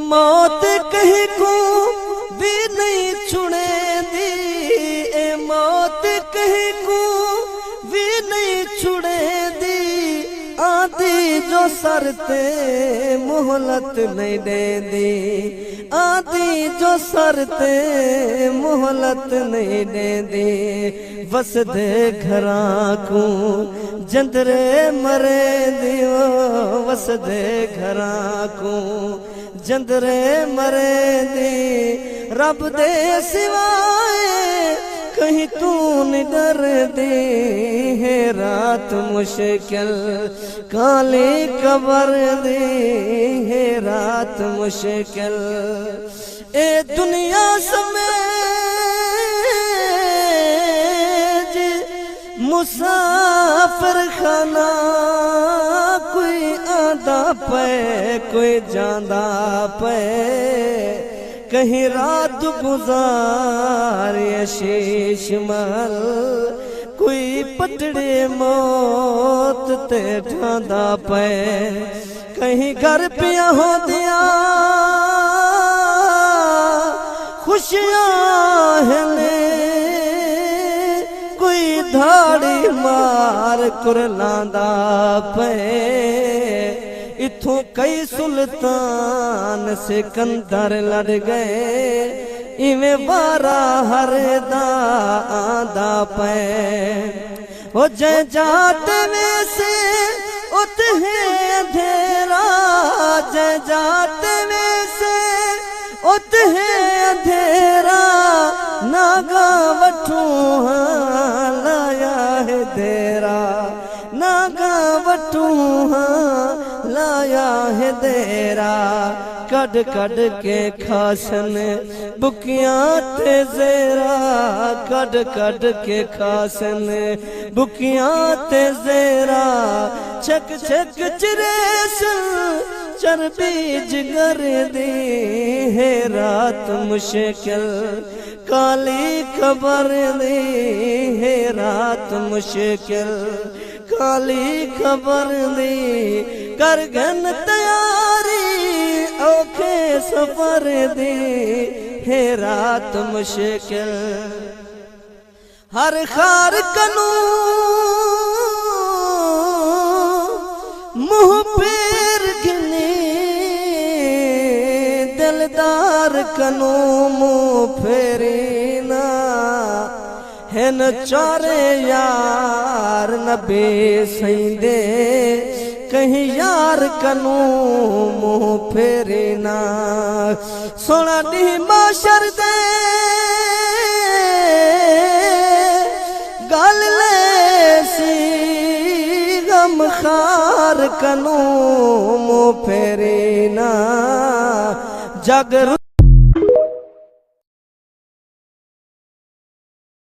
मौत कहीं को भी नहीं छुड़े दी, ए मौत कहीं को भी नहीं छुड़े दी। आधी जो सरते मोहलत नहीं दे दी, आधी जो सरते मोहलत नहीं दे दी। बस दे घरा को जंदरे मरे दियो, बस दे घरा को जंदरे मरे दी। रब दे सिवाय कहीं तू नहीं डर दी, है रात मुश्किल काली कबर दी, है रात मुश्किल। ए दुनिया समेत मुसाफिर खाना, कोई आंदा पे कोई जांदा पे। कहीं रात गुजार शीश महल, कोई पटड़े मौत ते ठांदा पे। कहीं घर पिया हो दिया खुशियां है ने, कोई धाड़ी मार कुरलांदा पे। इथों कई सुल्तान सिकंदर लड़ गए, इवें वारा हर दा आंदा पे। ओ जय जाते में से उत है अंधेरा, जय जाते में से उत है अंधेरा। नागा वठू हाँ लाया है देरा, नागा वठू हाँ लाया है देरा। कड कड के खासन बुकियां ते जेरा, कड कड के खासन बुकियां ते जेरा। छक छक चिरेसन चरबी जिगर दी, है रात मुश्किल काली खबर दी, है रात मुश्किल काली खबर दी। कर गन तैयारी औखे सफर दी, है रात मुश्किल। हर खार कनू मुँह पेर गिनी, दिलदार कनू मुँह फेरी ना। है न चारे यार नबे सईंदे, कहीं यार कनू मुँह फेरे ना। सोना डी माशर दे गल ले सी, गम खार कनू मुँह फेरे ना। जग